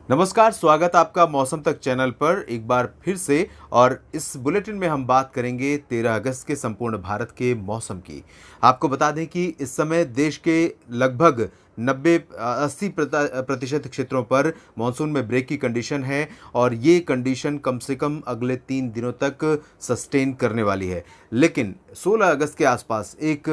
नमस्कार, स्वागत आपका मौसम तक चैनल पर एक बार फिर से। और इस बुलेटिन में हम बात करेंगे 13 अगस्त के संपूर्ण भारत के मौसम की। आपको बता दें कि इस समय देश के लगभग 90-80 प्रतिशत क्षेत्रों पर मानसून में ब्रेक की कंडीशन है और ये कंडीशन कम से कम अगले 3 दिनों तक सस्टेन करने वाली है। लेकिन 16 अगस्त के आसपास एक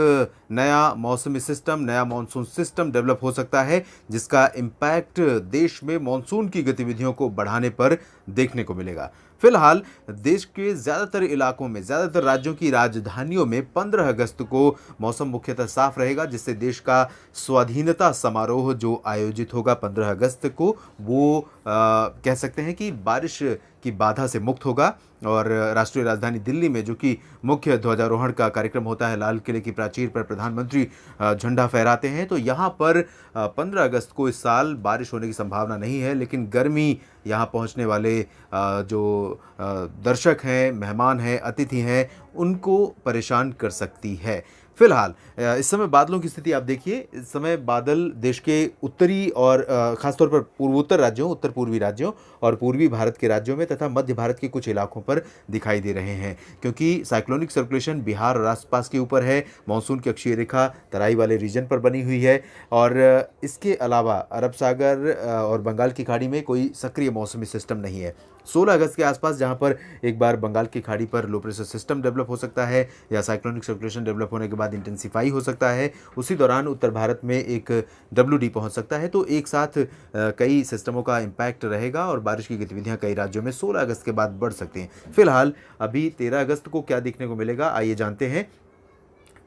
नया मौसमी सिस्टम, नया मानसून सिस्टम डेवलप हो सकता है, जिसका इम्पैक्ट देश में मानसून की गतिविधियों को बढ़ाने पर देखने को मिलेगा। फिलहाल देश के ज़्यादातर इलाकों में, ज़्यादातर राज्यों की राजधानियों में 15 अगस्त को मौसम मुख्यतः साफ रहेगा, जिससे देश का स्वाधीनता समारोह जो आयोजित होगा 15 अगस्त को, वो कह सकते हैं कि बारिश की बाधा से मुक्त होगा। और राष्ट्रीय राजधानी दिल्ली में, जो कि मुख्य ध्वजारोहण का कार्यक्रम होता है, लाल किले की प्राचीर पर प्रधानमंत्री झंडा फहराते हैं, तो यहाँ पर 15 अगस्त को इस साल बारिश होने की संभावना नहीं है। लेकिन गर्मी यहाँ पहुँचने वाले जो दर्शक हैं, मेहमान हैं, अतिथि हैं, उनको परेशान कर सकती है। फिलहाल इस समय बादलों की स्थिति आप देखिए। इस समय बादल देश के उत्तरी और खासतौर पर पूर्वोत्तर राज्यों, उत्तर पूर्वी राज्यों और पूर्वी भारत के राज्यों में तथा मध्य भारत के कुछ इलाकों पर दिखाई दे रहे हैं, क्योंकि साइक्लोनिक सर्कुलेशन बिहार और आसपास के ऊपर है। मानसून की अक्षीय रेखा तराई वाले रीजन पर बनी हुई है और इसके अलावा अरब सागर और बंगाल की खाड़ी में कोई सक्रिय मौसमी सिस्टम नहीं है। 16 अगस्त के आसपास जहां पर एक बार बंगाल की खाड़ी पर लो प्रेशर सिस्टम डेवलप हो सकता है या साइक्लोनिक सर्कुलेशन डेवलप होने के बाद इंटेंसिफाई हो सकता है, उसी दौरान उत्तर भारत में एक WD पहुंच सकता है। तो एक साथ कई सिस्टमों का इम्पैक्ट रहेगा और बारिश की गतिविधियां कई राज्यों में 16 अगस्त के बाद बढ़ सकती हैं। फिलहाल अभी 13 अगस्त को क्या देखने को मिलेगा, आइए जानते हैं।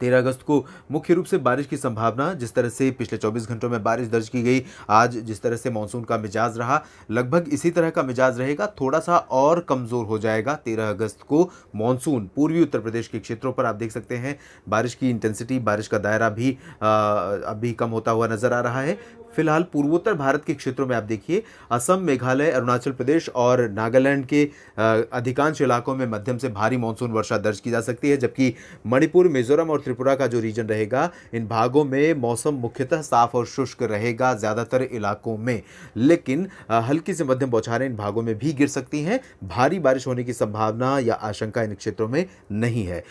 13 अगस्त को मुख्य रूप से बारिश की संभावना, जिस तरह से पिछले 24 घंटों में बारिश दर्ज की गई, आज जिस तरह से मानसून का मिजाज रहा, लगभग इसी तरह का मिजाज रहेगा। थोड़ा सा और कमज़ोर हो जाएगा 13 अगस्त को मानसून। पूर्वी उत्तर प्रदेश के क्षेत्रों पर आप देख सकते हैं बारिश की इंटेंसिटी, बारिश का दायरा भी अभी कम होता हुआ नजर आ रहा है। फिलहाल पूर्वोत्तर भारत के क्षेत्रों में आप देखिए, असम, मेघालय, अरुणाचल प्रदेश और नागालैंड के अधिकांश इलाकों में मध्यम से भारी मानसून वर्षा दर्ज की जा सकती है, जबकि मणिपुर, मिजोरम और त्रिपुरा का जो रीजन रहेगा, इन भागों में मौसम मुख्यतः साफ और शुष्क रहेगा ज़्यादातर इलाकों में। लेकिन हल्की से मध्यम बौछारें इन भागों में भी गिर सकती हैं। भारी बारिश होने की संभावना या आशंका इन क्षेत्रों में नहीं है।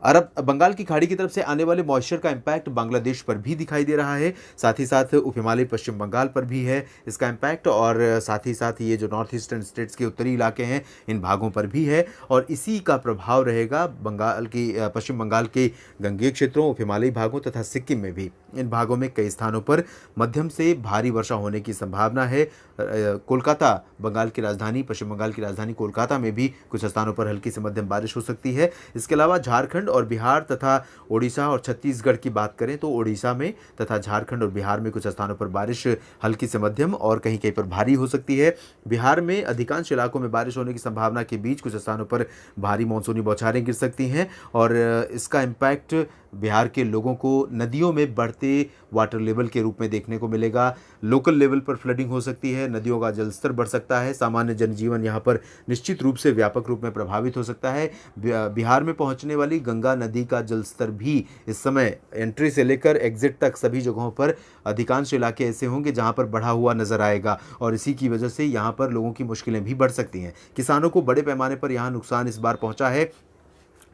अरब बंगाल की खाड़ी की तरफ से आने वाले मॉइस्चर का इम्पैक्ट बांग्लादेश पर भी दिखाई दे रहा है, साथ ही साथ उप हिमालय पश्चिम बंगाल पर भी है इसका इम्पैक्ट, और साथ ही साथ ये जो नॉर्थ ईस्टर्न स्टेट्स के उत्तरी इलाके हैं, इन भागों पर भी है। और इसी का प्रभाव रहेगा बंगाल की पश्चिम बंगाल के गंगेय क्षेत्रों, उप हिमालयी भागों तथा सिक्किम में भी। इन भागों में कई स्थानों पर मध्यम से भारी वर्षा होने की संभावना है। कोलकाता, बंगाल की राजधानी, पश्चिम बंगाल की राजधानी कोलकाता में भी कुछ स्थानों पर हल्की से मध्यम बारिश हो सकती है। इसके अलावा झारखंड और बिहार तथा ओडिशा और छत्तीसगढ़ की बात करें तो ओडिशा में तथा झारखंड और बिहार में कुछ स्थानों पर बारिश हल्की से मध्यम और कहीं कहीं पर भारी हो सकती है। बिहार में अधिकांश इलाकों में बारिश होने की संभावना के बीच कुछ स्थानों पर भारी मानसूनी बौछारें गिर सकती हैं और इसका इम्पैक्ट बिहार के लोगों को नदियों में बढ़ते वाटर लेवल के रूप में देखने को मिलेगा। लोकल लेवल पर फ्लडिंग हो सकती है, नदियों का जलस्तर बढ़ सकता है, सामान्य जनजीवन यहाँ पर निश्चित रूप से व्यापक रूप में प्रभावित हो सकता है। बिहार में पहुँचने वाली गंगा नदी का जलस्तर भी इस समय एंट्री से लेकर एग्जिट तक सभी जगहों पर अधिकांश इलाके ऐसे होंगे जहाँ पर बढ़ा हुआ नजर आएगा और इसी की वजह से यहाँ पर लोगों की मुश्किलें भी बढ़ सकती हैं। किसानों को बड़े पैमाने पर यहाँ नुकसान इस बार पहुँचा है।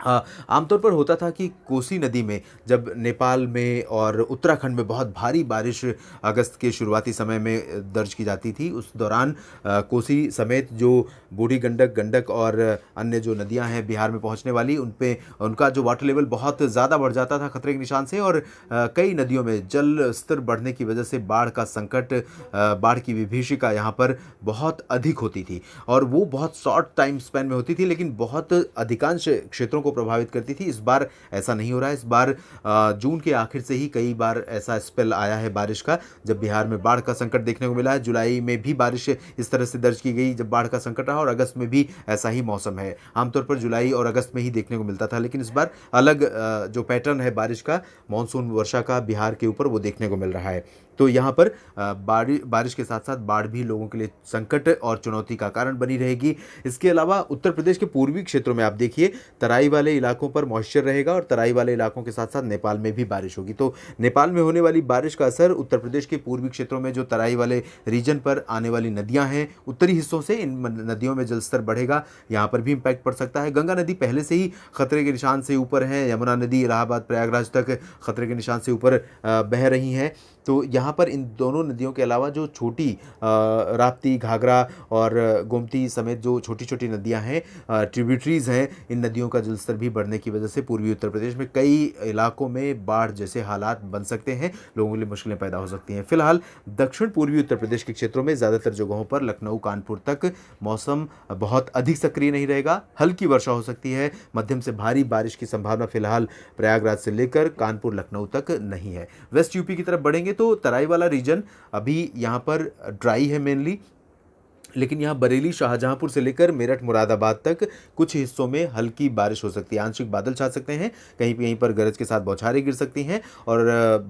आमतौर पर होता था कि कोसी नदी में जब नेपाल में और उत्तराखंड में बहुत भारी बारिश अगस्त के शुरुआती समय में दर्ज की जाती थी, उस दौरान कोसी समेत जो बूढ़ी गंडक, गंडक और अन्य जो नदियां हैं बिहार में पहुंचने वाली, उन पे उनका जो वाटर लेवल बहुत ज़्यादा बढ़ जाता था खतरे के निशान से, और कई नदियों में जल स्तर बढ़ने की वजह से बाढ़ का संकट, बाढ़ की विभीषिका यहाँ पर बहुत अधिक होती थी और वो बहुत शॉर्ट टाइम स्पैन में होती थी, लेकिन बहुत अधिकांश क्षेत्रों को प्रभावित करती थी। इस बार ऐसा नहीं हो रहा है। इस बार जून के आखिर से ही कई बार ऐसा स्पेल आया है बारिश का, जब बिहार में बाढ़ का संकट देखने को मिला है। जुलाई में भी बारिश इस तरह से दर्ज की गई जब बाढ़ का संकट रहा, और अगस्त में भी ऐसा ही मौसम है। आमतौर पर जुलाई और अगस्त में ही देखने को मिलता था, लेकिन इस बार अलग जो पैटर्न है बारिश का, मानसून वर्षा का बिहार के ऊपर, वो देखने को मिल रहा है। तो यहाँ पर बारिश के साथ साथ बाढ़ भी लोगों के लिए संकट और चुनौती का कारण बनी रहेगी। इसके अलावा उत्तर प्रदेश के पूर्वी क्षेत्रों में आप देखिए तराई वाले इलाकों पर मॉइस्चर रहेगा और तराई वाले इलाकों के साथ साथ नेपाल में भी बारिश होगी। तो नेपाल में होने वाली बारिश का असर उत्तर प्रदेश के पूर्वी क्षेत्रों में जो तराई वाले रीजन पर आने वाली नदियां हैं उत्तरी हिस्सों से, इन नदियों में जलस्तर बढ़ेगा, यहाँ पर भी इम्पैक्ट पड़ सकता है। गंगा नदी पहले से ही खतरे के निशान से ऊपर है, यमुना नदी इलाहाबाद प्रयागराज तक खतरे के निशान से ऊपर बह रही हैं। तो यहाँ पर इन दोनों नदियों के अलावा जो छोटी राप्ती, घाघरा और गोमती समेत जो छोटी छोटी नदियाँ हैं, ट्रिब्यूटरीज हैं, इन नदियों का जलस्तर भी बढ़ने की वजह से पूर्वी उत्तर प्रदेश में कई इलाकों में बाढ़ जैसे हालात बन सकते हैं, लोगों के लिए मुश्किलें पैदा हो सकती हैं। फिलहाल दक्षिण पूर्वी उत्तर प्रदेश के क्षेत्रों में ज़्यादातर जगहों पर लखनऊ, कानपुर तक मौसम बहुत अधिक सक्रिय नहीं रहेगा, हल्की वर्षा हो सकती है, मध्यम से भारी बारिश की संभावना फिलहाल प्रयागराज से लेकर कानपुर, लखनऊ तक नहीं है। वेस्ट यूपी की तरफ बढ़ेंगे तो तराई वाला रीजन अभी यहाँ पर ड्राई है मेनली, लेकिन यहाँ बरेली, शाहजहांपुर से लेकर मेरठ, मुरादाबाद तक कुछ हिस्सों में हल्की बारिश हो सकती है, आंशिक बादल छा सकते हैं, कहीं कहीं पर गरज के साथ बौछारें गिर सकती हैं और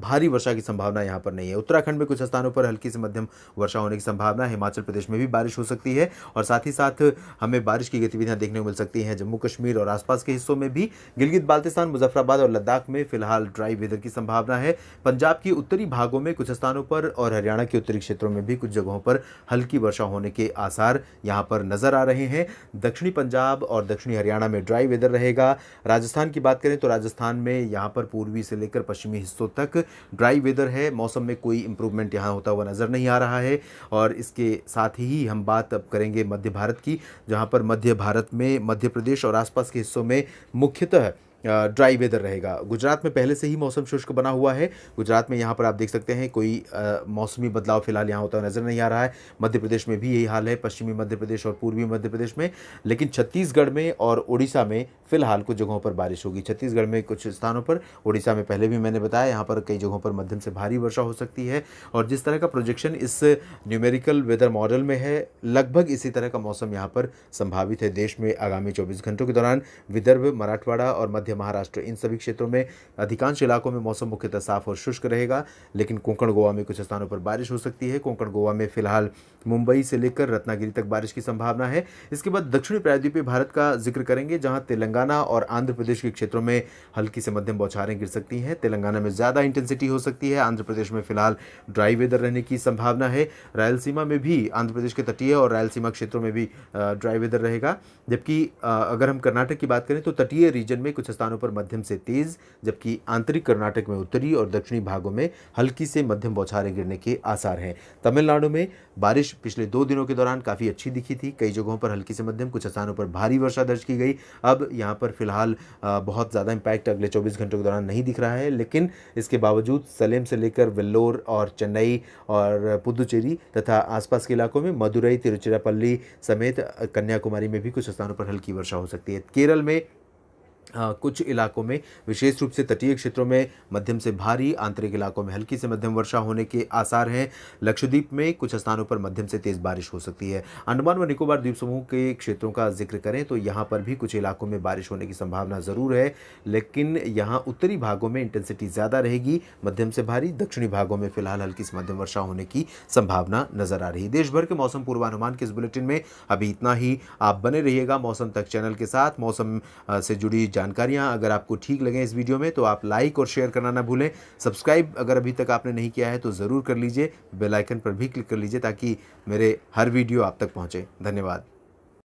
भारी वर्षा की संभावना यहाँ पर नहीं है। उत्तराखंड में कुछ स्थानों पर हल्की से मध्यम वर्षा होने की संभावना है, हिमाचल प्रदेश में भी बारिश हो सकती है और साथ ही साथ हमें बारिश की गतिविधियाँ देखने को मिल सकती हैं जम्मू कश्मीर और आसपास के हिस्सों में भी। गिलगित बाल्तिस्तान, मुजफ्फराबाद और लद्दाख में फिलहाल ड्राई वेदर की संभावना है। पंजाब की उत्तरी भागों में कुछ स्थानों पर और हरियाणा के उत्तरी क्षेत्रों में भी कुछ जगहों पर हल्की वर्षा होने के आसार यहां पर नजर आ रहे हैं। दक्षिणी पंजाब और दक्षिणी हरियाणा में ड्राई वेदर रहेगा। राजस्थान की बात करें तो राजस्थान में यहां पर पूर्वी से लेकर पश्चिमी हिस्सों तक ड्राई वेदर है, मौसम में कोई इंप्रूवमेंट यहां होता हुआ नजर नहीं आ रहा है। और इसके साथ ही हम बात अब करेंगे मध्य भारत की, जहां पर मध्य भारत में मध्य प्रदेश और आसपास के हिस्सों में मुख्यतः ड्राई वेदर रहेगा। गुजरात में पहले से ही मौसम शुष्क बना हुआ है, गुजरात में यहाँ पर आप देख सकते हैं कोई मौसमी बदलाव फिलहाल यहाँ होता नज़र नहीं आ रहा है। मध्य प्रदेश में भी यही हाल है, पश्चिमी मध्य प्रदेश और पूर्वी मध्य प्रदेश में, लेकिन छत्तीसगढ़ में और उड़ीसा में फिलहाल कुछ जगहों पर बारिश होगी। छत्तीसगढ़ में कुछ स्थानों पर, उड़ीसा में पहले भी मैंने बताया, यहाँ पर कई जगहों पर मध्यम से भारी वर्षा हो सकती है। और जिस तरह का प्रोजेक्शन इस न्यूमेरिकल वेदर मॉडल में है, लगभग इसी तरह का मौसम यहाँ पर संभावित है देश में आगामी 24 घंटों के दौरान। विदर्भ, मराठवाड़ा और मध्य महाराष्ट्र, इन सभी क्षेत्रों में अधिकांश इलाकों में मौसम मुख्यतः साफ और शुष्क रहेगा, लेकिन कोंकण गोवा में कुछ स्थानों पर बारिश हो सकती है। कोंकण गोवा में फिलहाल मुंबई से लेकर रत्नागिरी तक बारिश की संभावना है। इसके बाद दक्षिणी प्रायद्वीपीय भारत का जिक्र करेंगे, जहां तेलंगाना और आंध्र प्रदेश के क्षेत्रों में हल्की से मध्यम बौछारें गिर सकती हैं। तेलंगाना में ज़्यादा इंटेंसिटी हो सकती है, आंध्र प्रदेश में फिलहाल ड्राई वेदर रहने की संभावना है। रायलसीमा में भी, आंध्र प्रदेश के तटीय और रायलसीमा क्षेत्रों में भी ड्राई वेदर रहेगा। जबकि अगर हम कर्नाटक की बात करें तो तटीय रीजन में कुछ स्थानों पर मध्यम से तेज, जबकि आंतरिक कर्नाटक में उत्तरी और दक्षिणी भागों में हल्की से मध्यम बौछारें गिरने के आसार हैं। तमिलनाडु में बारिश पिछले 2 दिनों के दौरान काफ़ी अच्छी दिखी थी, कई जगहों पर हल्की से मध्यम, कुछ स्थानों पर भारी वर्षा दर्ज की गई। अब यहाँ पर फिलहाल बहुत ज़्यादा इम्पैक्ट अगले 24 घंटों के दौरान नहीं दिख रहा है, लेकिन इसके बावजूद सलेम से लेकर वेल्लोर और चेन्नई और पुदुचेरी तथा आसपास के इलाकों में मदुरई, तिरुचिरापल्ली समेत कन्याकुमारी में भी कुछ स्थानों पर हल्की वर्षा हो सकती है। केरल में कुछ इलाकों में, विशेष रूप से तटीय क्षेत्रों में मध्यम से भारी, आंतरिक इलाकों में हल्की से मध्यम वर्षा होने के आसार हैं। लक्षद्वीप में कुछ स्थानों पर मध्यम से तेज बारिश हो सकती है। अंडमान व निकोबार द्वीप समूह के क्षेत्रों का जिक्र करें तो यहाँ पर भी कुछ इलाकों में बारिश होने की संभावना ज़रूर है, लेकिन यहाँ उत्तरी भागों में इंटेंसिटी ज़्यादा रहेगी, मध्यम से भारी। दक्षिणी भागों में फिलहाल हल्की से मध्यम वर्षा होने की संभावना नजर आ रही है। देश भर के मौसम पूर्वानुमान के इस बुलेटिन में अभी इतना ही। आप बने रहिएगा मौसम तक चैनल के साथ। मौसम से जुड़ी जानकारियां अगर आपको ठीक लगे इस वीडियो में तो आप लाइक और शेयर करना ना भूलें। सब्सक्राइब अगर अभी तक आपने नहीं किया है तो ज़रूर कर लीजिए, बेल आइकन पर भी क्लिक कर लीजिए ताकि मेरे हर वीडियो आप तक पहुंचे। धन्यवाद।